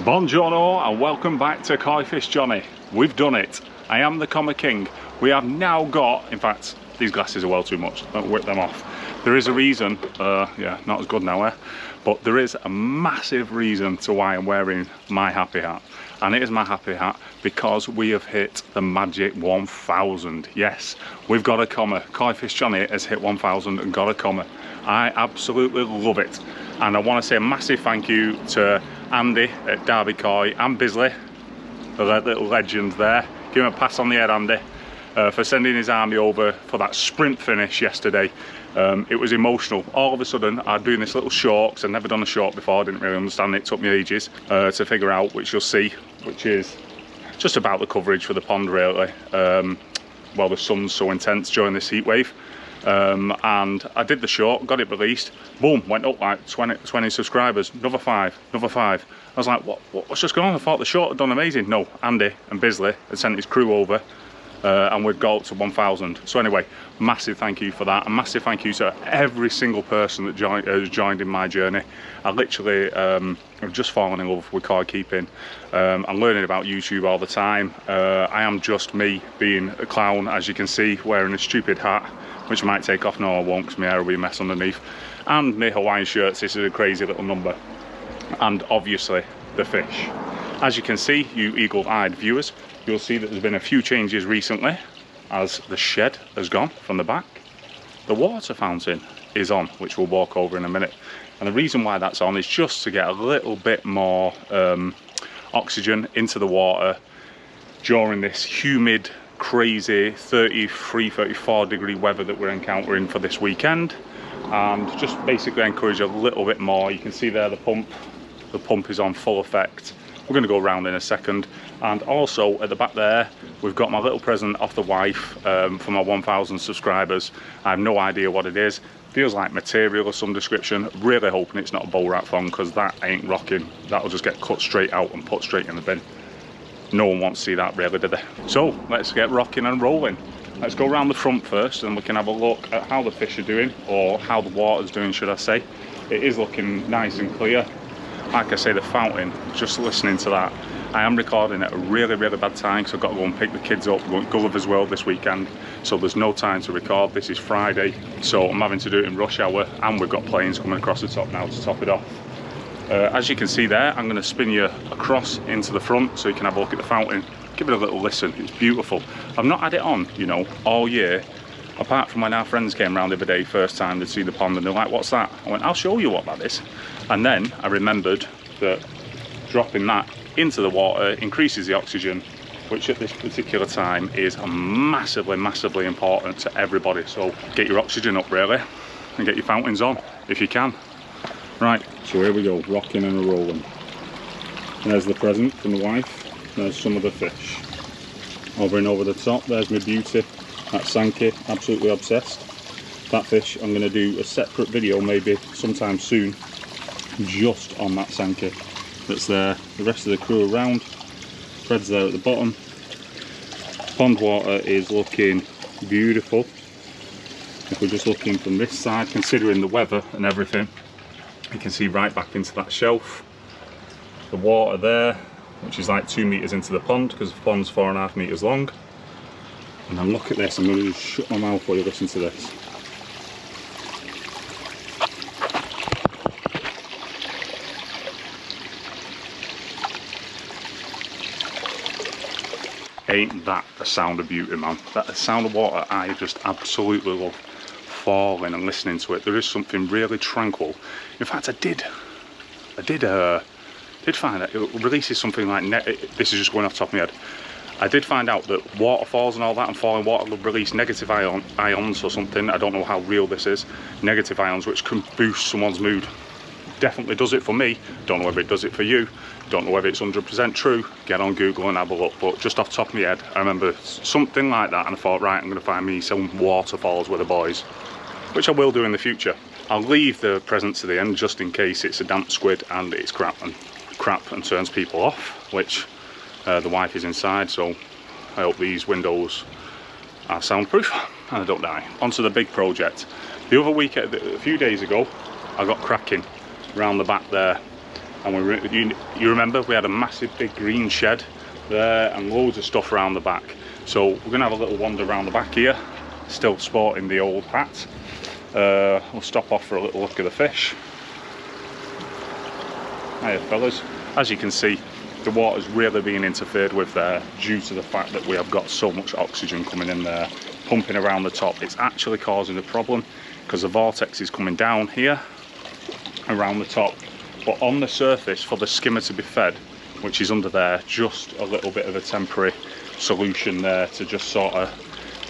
Buongiorno and welcome back to Koi Fish Johnny. We've done it. I am the Comma King. We have now got, in fact, these glasses are well too much. Don't whip them off. There is a reason, yeah, not as good now, but there is a massive reason to why I'm wearing my happy hat. And it is my happy hat because we have hit the magic 1,000. Yes, we've got a comma. Koi Fish Johnny has hit 1,000 and got a comma. I absolutely love it. And I want to say a massive thank you to Andy at Derby Koi and Bisley, the little legend there. Give him a pass on the head, Andy, for sending his army over for that sprint finish yesterday. It was emotional. All of a sudden, I'm doing this little short, because I've never done a short before. I didn't really understand it. It took me ages to figure out, which you'll see, which is just about the coverage for the pond, really. Well, the sun's so intense during this heat wave. And I did the short, got it released, boom, went up like 20 subscribers, another five. I was like, what's just going on? I thought the short had done amazing. No, Andy and Bisley had sent his crew over and we'd got up to 1,000. So anyway, massive thank you for that. A massive thank you to every single person that has joined in my journey. I literally have just fallen in love with koi keeping. I'm learning about YouTube all the time. I am just me being a clown, as you can see, wearing a stupid hat, which I might take off. No, I won't, because my hair will be a mess underneath. And my Hawaiian shirts, this is a crazy little number. And obviously, the fish. As you can see, you eagle-eyed viewers, you'll see that there's been a few changes recently, as the shed has gone from the back. The water fountain is on, which we'll walk over in a minute. And the reason why that's on is just to get a little bit more oxygen into the water during this humid, crazy 33-34 degree weather that we're encountering for this weekend, and just basically encourage a little bit more. You can see there the pump is on full effect. We're going to go around in a second. And also at the back there we've got my little present off the wife for my 1,000 subscribers. I have no idea what it is. Feels like material of some description. Really hoping it's not a bowl wrap thong, because that ain't rocking. That'll just get cut straight out and put straight in the bin. No one wants to see that, really, do they? So let's get rocking and rolling. Let's go around the front first and we can have a look at how the fish are doing, or how the water's doing, should I say. It is looking nice and clear. Like I say, the fountain, just listening to that. I am recording at a really bad time, because I've got to go and pick the kids up. We're going to Gulliver's World this weekend, so there's no time to record. This is Friday, so I'm having to do it in rush hour, and we've got planes coming across the top now to top it off. As you can see there, I'm going to spin you across into the front so you can have a look at the fountain. Give it a little listen. It's beautiful. I've not had it on, you know, all year, apart from when our friends came round the other day, first time they'd see the pond, and they're like, what's that? I went, I'll show you what that is. And then I remembered that dropping that into the water increases the oxygen, which at this particular time is massively important to everybody. So get your oxygen up, really, and get your fountains on if you can. Right, so here we go, rocking and rolling. There's the present from the wife. There's some of the fish. Over and over the top, there's my beauty. That's Sankey, absolutely obsessed. That fish, I'm going to do a separate video maybe sometime soon, just on that Sankey that's there. The rest of the crew around. Fred's there at the bottom. Pond water is looking beautiful. If we're just looking from this side, considering the weather and everything, you can see right back into that shelf. The water there, which is like 2 meters into the pond, because the pond's 4.5 meters long. And then look at this. I'm going to just shut my mouth while you listen to this. Ain't that the sound of beauty, man? That the sound of water I just absolutely love. Falling and listening to it. There is something really tranquil. In fact, I did find out it releases something like this is just going off the top of my head. I did find out that waterfalls and all that and falling water will release negative ions or something. I don't know how real this is. Negative ions, which can boost someone's mood. Definitely does it for me. Don't know whether it does it for you. Don't know whether it's 100% true. Get on Google and have a look. But just off the top of my head, I remember something like that, and I thought, right, I'm going to find me some waterfalls with the boys, which I will do in the future. I'll leave the present to the end just in case it's a damp squid and it's crap and turns people off, which the wife is inside, so I hope these windows are soundproof and I don't die. Onto the big project. The other week, a few days ago, I got cracking around the back there. And you remember we had a massive big green shed there and loads of stuff around the back. So we're gonna have a little wander around the back here, still sporting the old hat. We'll stop off for a little look at the fish. Hiya fellas. As you can see, the water's really being interfered with there due to the fact that we have got so much oxygen coming in there, pumping around the top. It's actually causing a problem because the vortex is coming down here around the top, but on the surface for the skimmer to be fed, which is under there, just a little bit of a temporary solution there to just sort of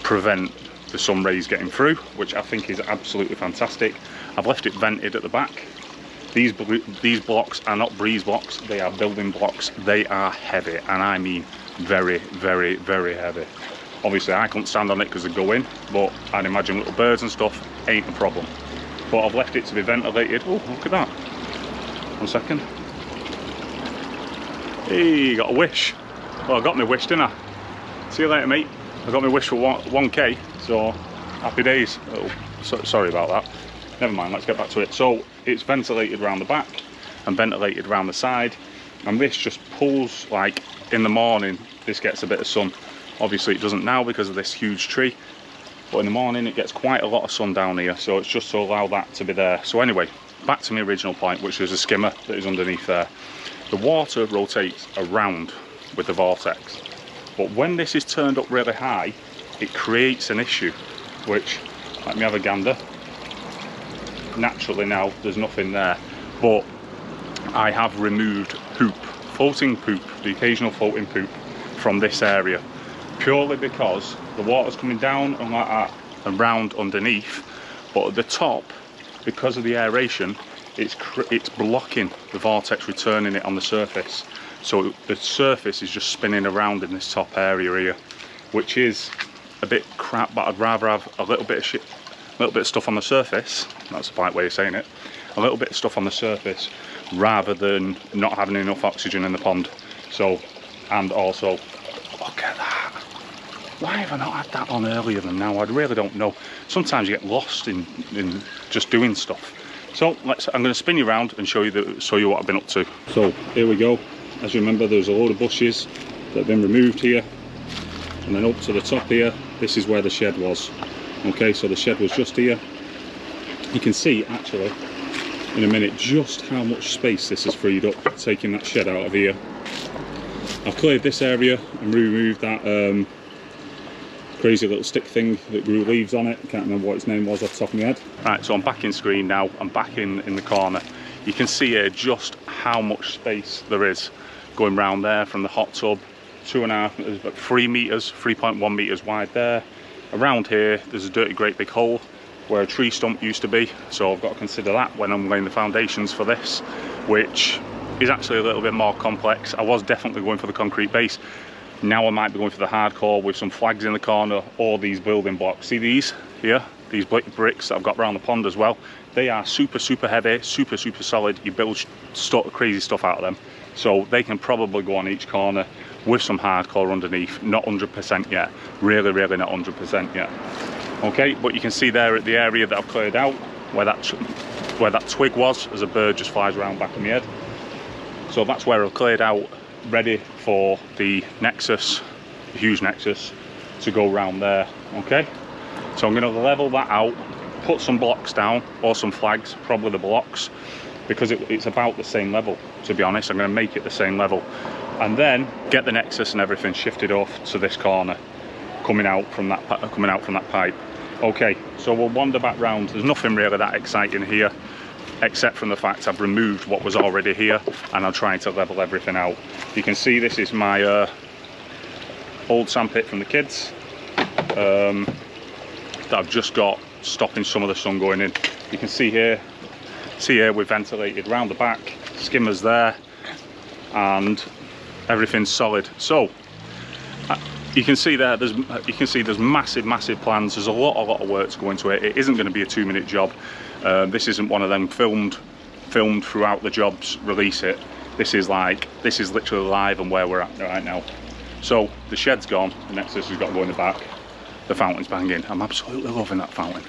prevent the sun rays getting through, which I think is absolutely fantastic. I've left it vented at the back. These blocks are not breeze blocks, they are building blocks. They are heavy, and I mean very, very, very heavy. Obviously I couldn't stand on it because they go in, but I'd imagine little birds and stuff ain't a problem. But I've left it to be ventilated. Oh, look at that. 1 second. Hey, got a wish. Well, I got my wish, didn't I? See you later, mate. I got my wish for 1K, so happy days. Oh, sorry about that. Never mind, let's get back to it. So it's ventilated around the back and ventilated around the side, and this just pulls, like in the morning, this gets a bit of sun. Obviously it doesn't now because of this huge tree, but in the morning it gets quite a lot of sun down here, so it's just to allow that to be there. So anyway, back to my original point, which is a skimmer that is underneath there. The water rotates around with the vortex, but when this is turned up really high, it creates an issue, which, let me have a gander. Naturally now there's nothing there, but I have removed poop, floating poop, the occasional floating poop from this area, purely because the water's coming down and like that and round underneath, but at the top, because of the aeration, it's blocking the vortex, returning it on the surface. So the surface is just spinning around in this top area here, which is a bit crap, but I'd rather have a little bit of shit, a little bit of stuff on the surface, that's a polite way of saying it, a little bit of stuff on the surface rather than not having enough oxygen in the pond. So, and also, look at that. Why have I not had that on earlier than now? I really don't know. Sometimes you get lost in just doing stuff. So I'm going to spin you around and show you what I've been up to. So here we go. As you remember, there's a load of bushes that have been removed here, and then up to the top here, this is where the shed was. Okay, so the shed was just here. You can see actually in a minute just how much space this has freed up, taking that shed out of here. I've cleared this area and removed that crazy little stick thing that grew leaves on it. Can't remember what its name was off the top of my head. Right, so I'm back in screen now. I'm back in the corner. You can see here just how much space there is going round there from the hot tub. 2.5 meters, about 3 meters, 3.1 meters wide there. Around here, there's a dirty great big hole where a tree stump used to be. So I've got to consider that when I'm laying the foundations for this, which is actually a little bit more complex. I was definitely going for the concrete base. Now I might be going for the hardcore with some flags in the corner or these building blocks. See these here? These bricks that I've got around the pond as well. They are super, super heavy, super, super solid. You build crazy stuff out of them. So they can probably go on each corner with some hardcore underneath. Not 100% yet. Really, really not 100% yet. Okay, but you can see there at the area that I've cleared out, where that twig was, as a bird just flies around back of my head. So that's where I've cleared out, ready for the nexus, the huge nexus, to go round there. Okay, so I'm going to level that out, put some blocks down, or some flags, probably the blocks, because it's about the same level, to be honest. I'm going to make it the same level, and then get the nexus and everything shifted off to this corner, coming out from that pipe. Okay, so we'll wander back round. There's nothing really that exciting here, except from the fact I've removed what was already here, and I'm trying to level everything out. You can see this is my old sandpit from the kids that I've just got, stopping some of the sun going in. You can see here we've ventilated round the back, skimmers there, and everything's solid. So you can see there, there's massive plans. There's a lot of work to go into it. It isn't going to be a 2-minute job. This isn't one of them filmed throughout the jobs, release it. This is literally live and where we're at right now. So the shed's gone, the nexus has got to go in the back, the fountain's banging. I'm absolutely loving that fountain.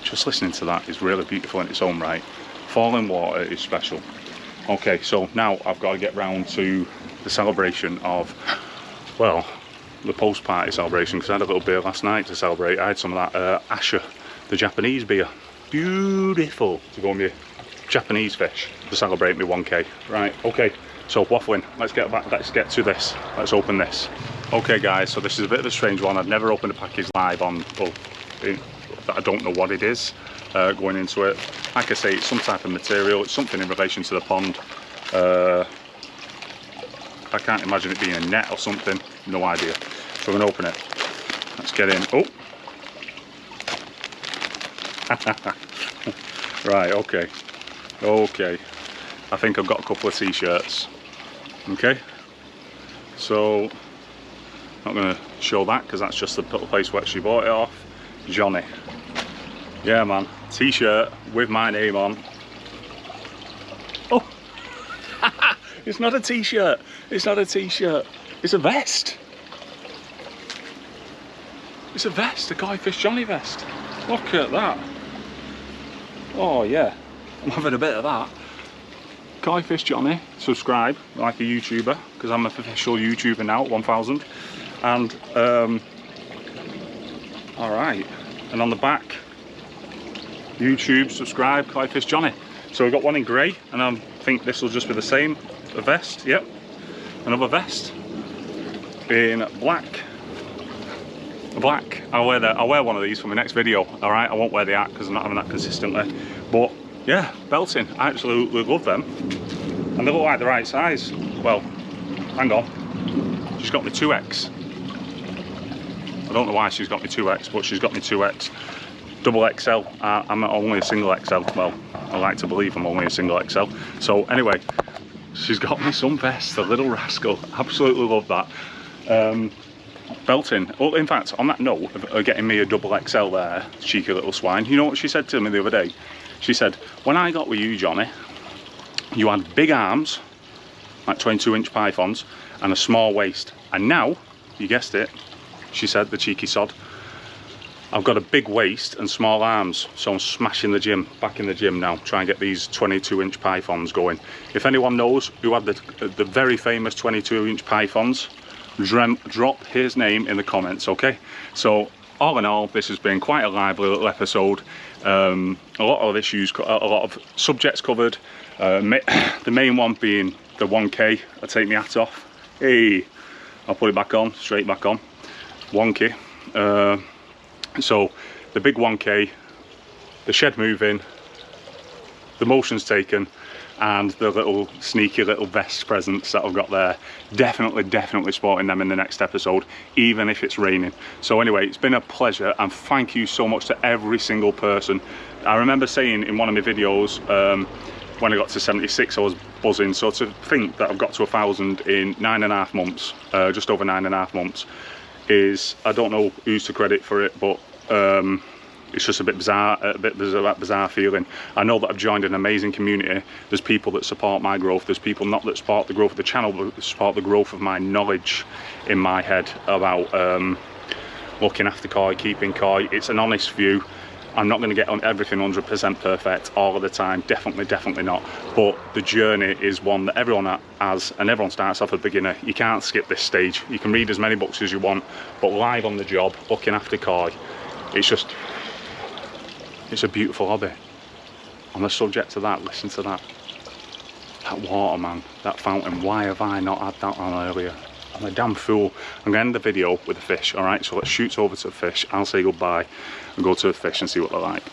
Just listening to that is really beautiful in its own right. falling water is special. Okay, so now I've got to get round to the celebration of, well, the post-party celebration, because I had a little beer last night to celebrate. I had some of that Asher, the Japanese beer. Beautiful to go on my Japanese fish to celebrate my 1K. Right, okay, so waffling, let's get back, let's get to this. Let's open this. Okay guys, so this is a bit of a strange one. I've never opened a package live on, well, I don't know what it is going into it. Like I say, it's some type of material, it's something in relation to the pond. I can't imagine it being a net or something, no idea. So we're gonna open it. Let's get in. Oh! Right, okay. Okay. I think I've got a couple of t-shirts. Okay. So, not gonna show that because that's just the place where she bought it off. Johnny. Yeah man, t-shirt with my name on. Oh! It's not a t-shirt. It's not a t-shirt. It's a vest. It's a vest, a Koi-Fish Johnny vest. Look at that. Oh yeah, I'm having a bit of that. Koi-Fish Johnny, subscribe like a YouTuber, because I'm an official YouTuber now at 1000. And all right, and on the back, YouTube, subscribe, Koi-Fish Johnny. So we've got one in grey, and I think this will just be the same. A vest, yep. Another vest in black. Black. I'll wear one of these for my next video. All right, I won't wear the hat because I'm not having that consistently. But yeah, belting. I absolutely love them, and they look like the right size. Well, hang on. She's got me 2X. I don't know why she's got me 2X, but she's got me 2X. Double XL. I'm only a single XL. Well, I like to believe I'm only a single XL. So anyway, she's got me some vest, the little rascal. Absolutely love that. Belting. Well, in fact, on that note of getting me a double XL there, cheeky little swine, you know what she said to me the other day? She said, when I got with you, Johnny, you had big arms, like 22-inch pythons, and a small waist. And now, you guessed it, she said, the cheeky sod, I've got a big waist and small arms, so I'm smashing the gym, back in the gym now, trying to get these 22-inch pythons going. If anyone knows who had the very famous 22-inch pythons, drop his name in the comments, okay? So all in all, this has been quite a lively little episode. A lot of issues, a lot of subjects covered. The main one being the 1K. I take my hat off. Hey, I'll put it back on, straight back on. 1K. So the big 1K, the shed moving, the motions taken, and the little sneaky little vest presents that I've got there. Definitely sporting them in the next episode, even if it's raining. So anyway, it's been a pleasure, and thank you so much to every single person. I remember saying in one of my videos, when I got to 76, I was buzzing. So to think that I've got to 1,000 in 9.5 months, just over 9.5 months, is, I don't know who's to credit for it, but it's just a bit bizarre, that bizarre feeling. I know that I've joined an amazing community. There's people that support my growth. There's people not that support the growth of the channel, but support the growth of my knowledge in my head about looking after koi, keeping koi. It's an honest view. I'm not going to get on everything 100% perfect all of the time. Definitely not. But the journey is one that everyone has, and everyone starts off a beginner. You can't skip this stage. You can read as many books as you want, but live on the job, looking after koi, it's a beautiful hobby. On the subject of that, listen to that. That water, man, that fountain. Why have I not had that on earlier? I'm a damn fool. I'm going to end the video with a fish, all right? So let's shoot over to the fish. I'll say goodbye and go to the fish and see what they're like.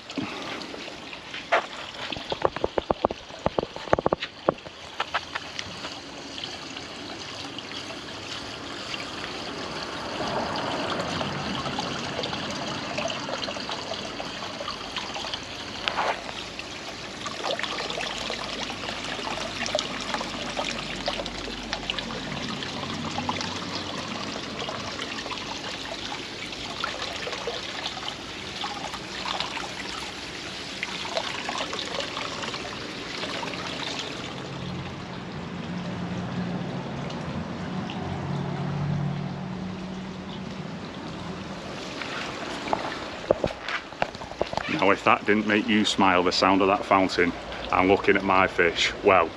Now if that didn't make you smile, the sound of that fountain, and looking at my fish, well,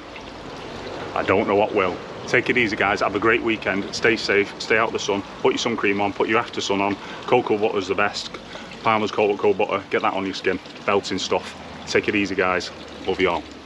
I don't know what will. Take it easy, guys. Have a great weekend. Stay safe, stay out of the sun, put your sun cream on, put your after sun on. Cocoa butter's the best. Palmer's cocoa butter, get that on your skin. Belting stuff. Take it easy, guys. Love you all.